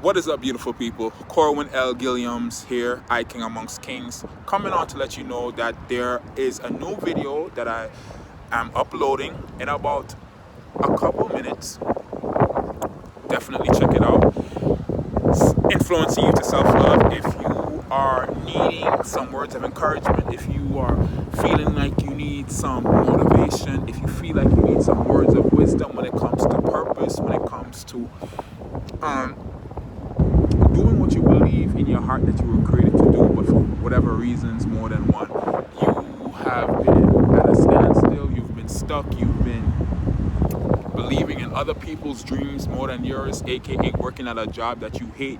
What is up, beautiful people? Corwin L. Gilliams here, I King Amongst Kings, coming on to let you know that there is a new video that I am uploading in about a couple minutes. Definitely check it out. It's influencing you to self-love. If you are needing some words of encouragement, if you are feeling like you need some motivation, if you feel like you need some words of wisdom when it comes to purpose, when it comes to doing what you believe in your heart that you were created to do, but for whatever reasons, more than one, you have been at a standstill, you've been stuck, you've been believing in other people's dreams more than yours, aka working at a job that you hate,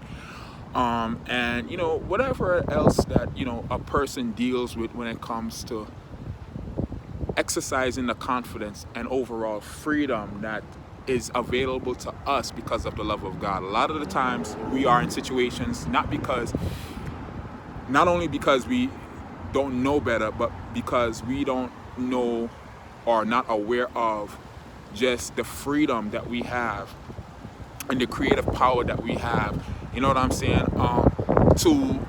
and whatever else that a person deals with when it comes to exercising the confidence and overall freedom that is available to us because of the love of God. A lot of the times we are in situations not only because we don't know better, but because we don't know or not aware of just the freedom that we have and the creative power that we have, you know what I'm saying, to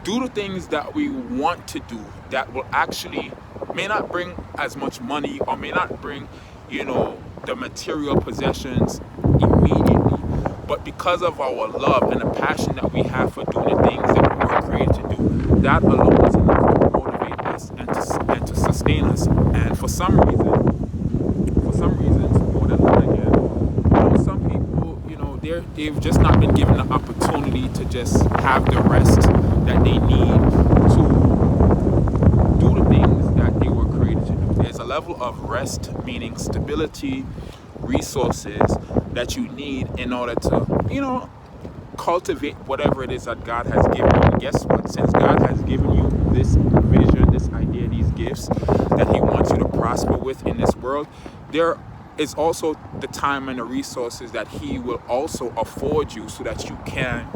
do the things that we want to do that will actually may not bring as much money or may not bring the material possessions immediately, but because of our love and the passion that we have for doing the things that we were created to do, that alone is enough to motivate us and to sustain us. And for some reasons, more than one again, some people, they've just not been given the opportunity to just have the rest that they need to do the things that they were created to do. There's a level of rest, meaning stability, resources that you need in order to, cultivate whatever it is that God has given you. And guess what? Since God has given you this vision, this idea, these gifts that He wants you to prosper with in this world, there is also the time and the resources that He will also afford you so that you can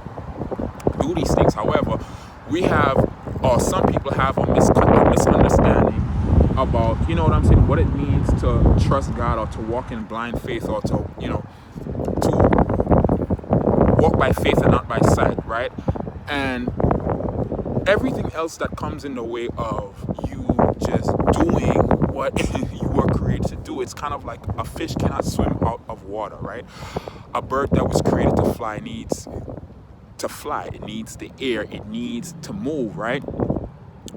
do these things. However, we have, or some people have a misunderstanding about, what it means to trust God or to walk in blind faith or to walk by faith and not by sight, right? And everything else that comes in the way of you just doing what you were created to do. It's kind of like a fish cannot swim out of water, right? A bird that was created to fly needs to fly. It needs the air. It needs to move, right?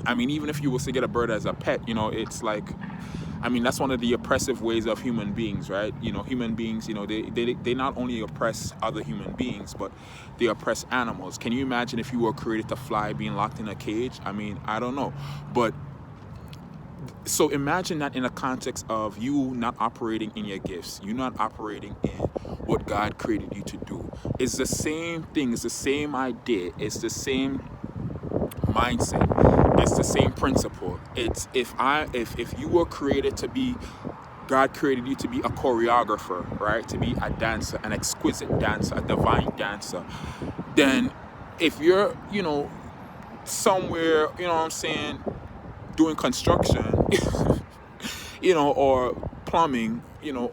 I mean, even if you was to get a bird as a pet, it's like, that's one of the oppressive ways of human beings, right? Human beings, they not only oppress other human beings, but they oppress animals. Can you imagine if you were created to fly being locked in a cage? I don't know. But so imagine that in a context of you not operating in your gifts, you not operating in what God created you to do. It's the same thing. It's the same idea. It's the same mindset. It's the same principle. It's if you were created to be, God created you to be a choreographer, right? To be a dancer, an exquisite dancer, a divine dancer. Then if you're, somewhere, doing construction, or plumbing,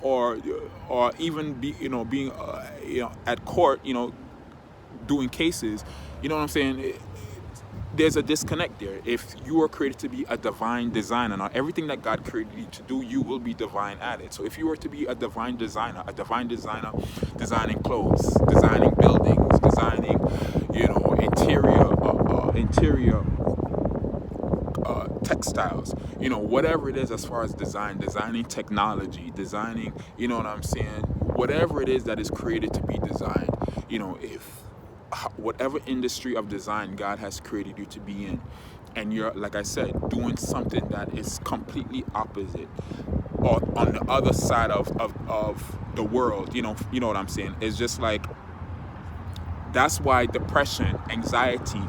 or even being at court, doing cases, there's a disconnect there. If you are created to be a divine designer, now everything that God created you to do, you will be divine at it. So if you were to be a divine designer designing clothes, designing buildings, designing, interior textiles, whatever it is as far as designing technology, designing, whatever it is that is created to be designed, if whatever industry of design God has created you to be in, and you're, like I said, doing something that is completely opposite or on the other side of the world, you know what I'm saying? It's just like, that's why depression, anxiety,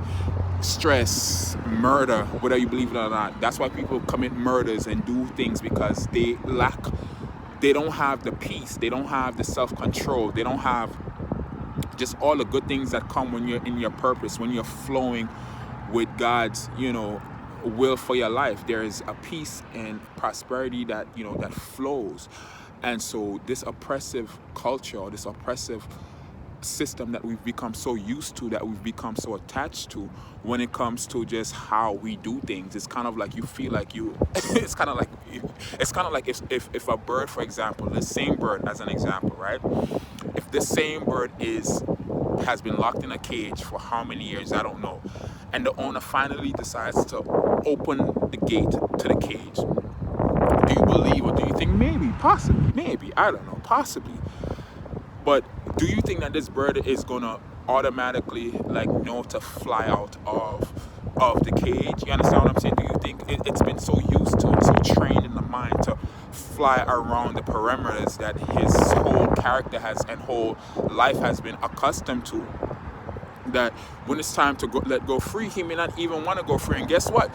stress, murder, whether you believe it or not, that's why people commit murders and do things, because they don't have the peace, they don't have the self-control, they don't have just all the good things that come when you're in your purpose, when you're flowing with God's, will for your life. There is a peace and prosperity that, that flows. And so this oppressive culture, or this oppressive system that we've become so used to, that we've become so attached to when it comes to just how we do things. It's kind of like you feel like you it's kind of like if a bird, for example, the same bird as an example, right? If the same bird has been locked in a cage for how many years, I don't know, and the owner finally decides to open the gate to the cage, do you believe, or do you think maybe, possibly, maybe, I don't know, possibly, but do you think that this bird is gonna automatically like know to fly out of the cage? You understand what I'm saying? Do you think it's been so used to, so trained in the mind to fly around the perimeters that his whole character has and whole life has been accustomed to, that when it's time to let go free, he may not even want to go free? And guess what?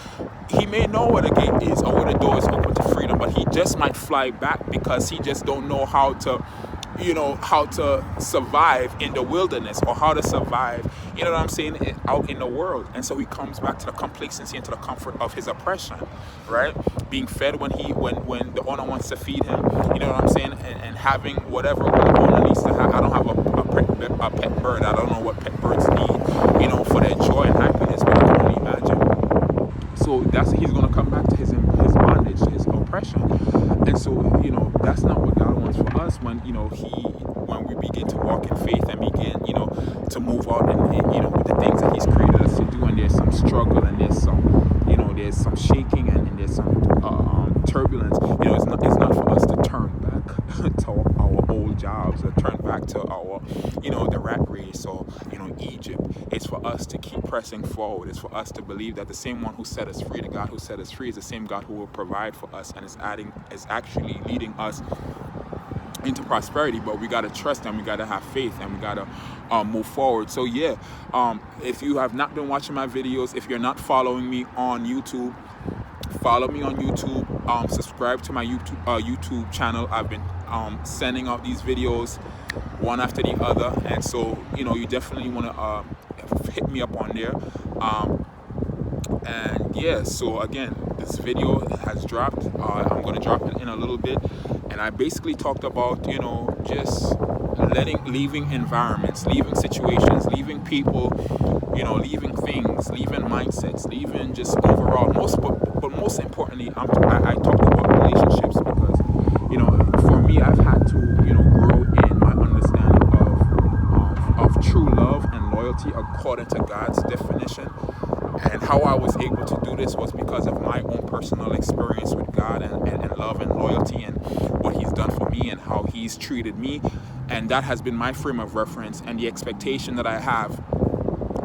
He may know where the gate is or where the door is open to freedom, but he just might fly back because he just don't know how to, how to survive in the wilderness, or how to survive, you know what I'm saying, out in the world. And so he comes back to the complacency and to the comfort of his oppression, right? Being fed when the owner wants to feed him, you know what I'm saying, and having whatever the owner needs to have. I don't have a pet bird. I don't know what pet birds need, for their joy and happiness, but I can only imagine. So he's going to come back to his bondage, to his oppression. And so, that's not what God wants for us when we begin to walk in faith and begin, to move out and with the things that He's created us to do. And there's some struggle, and there's some shaking, and there's some turbulence. It's not for us to turn back to our old jobs, or turn back to our, the rat race, or, Egypt. It's for us to keep pressing forward. It's for us to believe that the same one who set us free, the God who set us free, is the same God who will provide for us, and is actually leading us into prosperity. But we got to trust, and we got to have faith, and we got to move forward. So yeah, if you have not been watching my videos, if you're not following me on YouTube, follow me on YouTube. Subscribe to my YouTube channel. I've been sending out these videos one after the other, and so you definitely want to hit me up on there. And yeah, so again, this video has dropped. I'm going to drop it in a little bit, and I basically talked about just leaving environments, leaving situations, leaving people, leaving things, leaving mindsets, leaving just overall but most importantly, I talked about relationships, because for me, I've had to grow in my understanding of true love and loyalty according to God's definition. And how I was able to do this was because of my own personal experience with God, and love and loyalty, and what He's done for me, and how He's treated me. And that has been my frame of reference, and the expectation that I have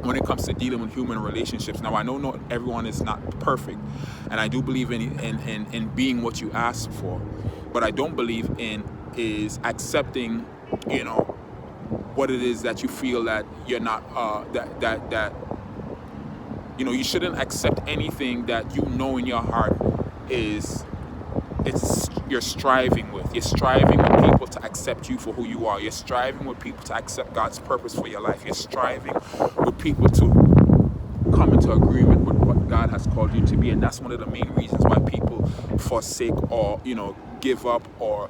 when it comes to dealing with human relationships. Now, I know not everyone is not perfect, and I do believe in being what you ask for, but I don't believe in is accepting, what it is that you feel that you're not, that you shouldn't accept anything that in your heart you're striving with. You're striving with people to accept you for who you are. You're striving with people to accept God's purpose for your life. You're striving with people to come into agreement with what God has called you to be. And that's one of the main reasons why people forsake, or give up, or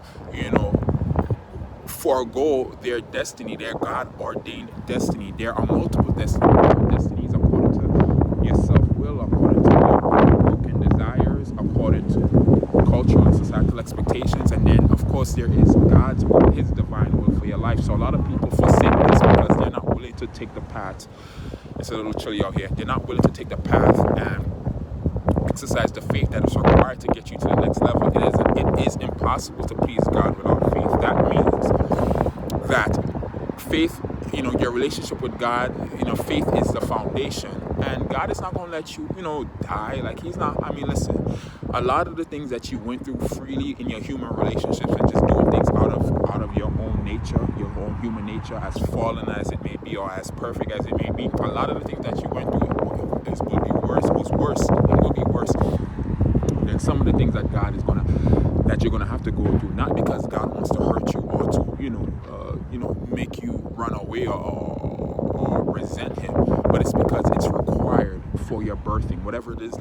forego their destiny, their God-ordained destiny. There are multiple destinies according to your self-will, according to your broken desires, according to cultural and societal expectations, and then of course there is God's will, His divine will for your life. So a lot of people forsake this because they're not willing to take the path. It's a little chilly out here. They're not willing to take the path and exercise the faith that is required to get you to the next level. It is impossible to please God without faith. That means that faith, your relationship with God, faith is the foundation, and God is not going to let you, die. Like, He's not. I mean, listen, a lot of the things that you went through freely in your human relationships, and just doing things out of your own nature, your own human nature, as fallen as it may be, or as perfect as it may be, a lot of the things that you went through was worse, and will be worse than some of the things that that you're gonna have to go through. Not because God wants to hurt you, or to make you run away, or resent Him, but it's because it's required for your birthing. Whatever it is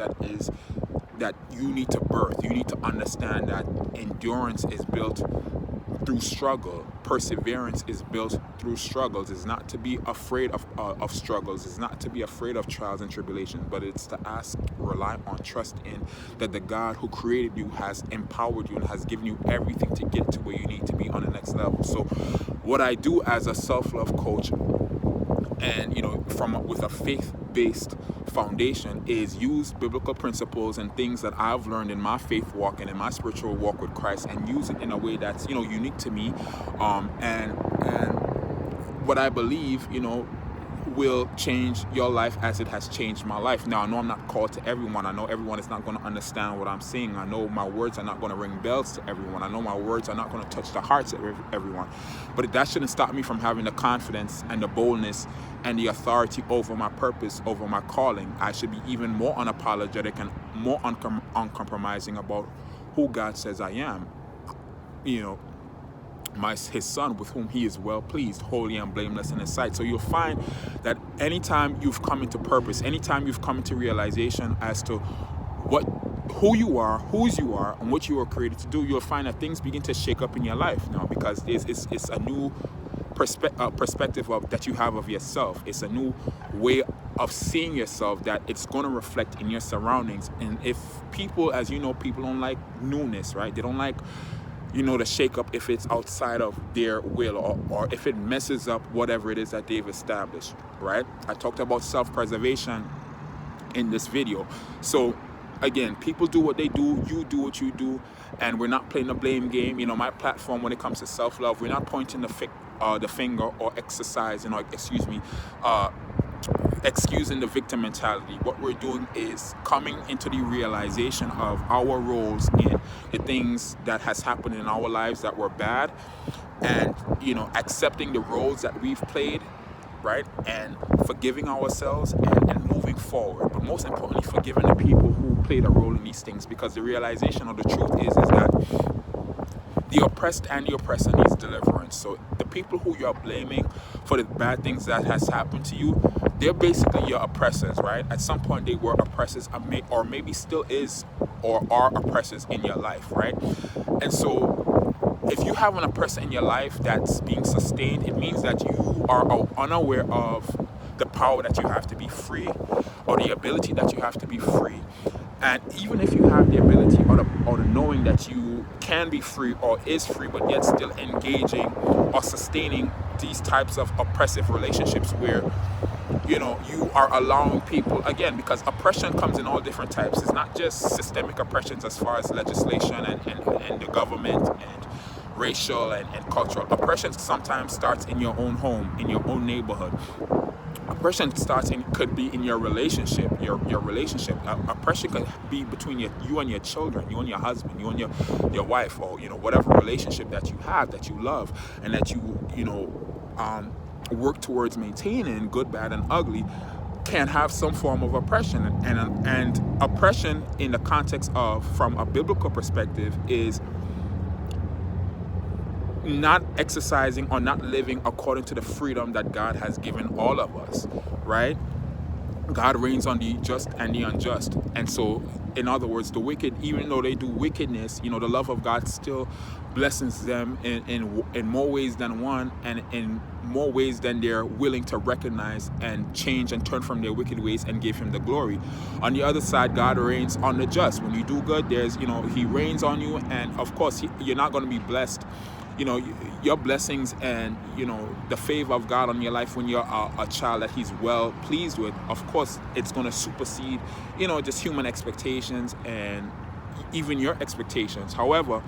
that you need to birth, you need to understand that endurance is built through struggle. Perseverance is built through struggles. It's not to be afraid of struggles. It's not to be afraid of trials and tribulations, but it's to ask, rely on, trust in that the God who created you has empowered you and has given you everything to get to where you need to be on the next level. So what I do as a self-love coach, and with a faith-based foundation, is use biblical principles and things that I've learned in my faith walk and in my spiritual walk with Christ, and use it in a way that's unique to me, and what I believe will change your life as it has changed my life. Now, I know I'm not called to everyone. I know everyone is not going to understand what I'm saying. I know my words are not going to ring bells to everyone. I know my words are not going to touch the hearts of everyone. But that shouldn't stop me from having the confidence and the boldness and the authority over my purpose, over my calling. I should be even more unapologetic and more uncompromising about who God says I am. His son, with whom he is well pleased, holy and blameless in his sight. So you'll find that anytime you've come into purpose, anytime you've come into realization as to who you are, whose you are, and what you were created to do, you'll find that things begin to shake up in your life now, because it's a new perspective that you have of yourself. It's a new way of seeing yourself that it's going to reflect in your surroundings. And if people, as you know, people don't like newness, right? They don't like to shake up if it's outside of their will, or if it messes up whatever it is that they've established, right? I talked about self-preservation in this video. So again, people do what they do, you do what you do, and we're not playing the blame game. My platform when it comes to self-love, we're not pointing the finger or excusing the victim mentality. What we're doing is coming into the realization of our roles in the things that has happened in our lives that were bad, and accepting the roles that we've played, right, and forgiving ourselves and moving forward. But most importantly, forgiving the people who played a role in these things, because the realization of the truth is that the oppressed and the oppressor needs deliverance. So the people who you're blaming for the bad things that has happened to you, they're basically your oppressors, right? At some point they were oppressors, or maybe still is or are oppressors in your life, right? And so if you have an oppressor in your life that's being sustained, it means that you are unaware of the power that you have to be free, or the ability that you have to be free. And even if you have the ability or the knowing that you can be free or is free, but yet still engaging or sustaining these types of oppressive relationships where you are allowing people, again, because oppression comes in all different types. It's not just systemic oppressions as far as legislation and the government and racial and cultural. Oppression sometimes starts in your own home, in your own neighborhood. Oppression could be in your relationship, your relationship. Oppression could be between you and your children, you and your husband, you and your wife, or whatever relationship that you have, that you love, and that you work towards maintaining, good, bad, and ugly, can have some form of oppression. And oppression in the context of, from a biblical perspective, is not exercising or not living according to the freedom that God has given all of us, right? God reigns on the just and the unjust. And so, in other words, the wicked, even though they do wickedness, the love of God still blesses them in more ways than one, and in more ways than they're willing to recognize and change and turn from their wicked ways and give him the glory. On the other side, God reigns on the just. When you do good, there's, he reigns on you, and of course, you're not going to be blessed. Your blessings and the favor of God on your life when you're a child that he's well pleased with, of course it's going to supersede just human expectations and even your expectations. However,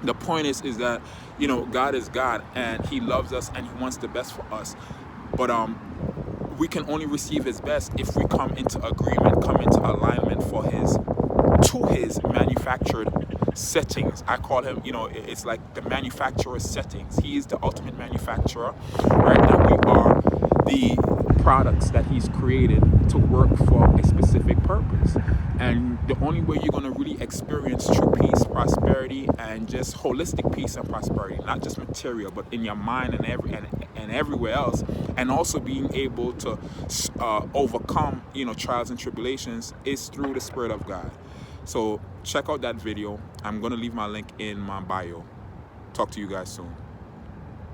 the point is that God is God, and he loves us and he wants the best for us, but we can only receive his best if we come into agreement, come into alignment to his manufactured settings. I call him, it's like the manufacturer's settings. He is the ultimate manufacturer, right? And we are the products that he's created to work for a specific purpose. And the only way you're going to really experience true peace, prosperity, and just holistic peace and prosperity, not just material, but in your mind and everywhere else, and also being able to overcome trials and tribulations, is through the Spirit of God. So check out that video. I'm going to leave my link in my bio. Talk to you guys soon.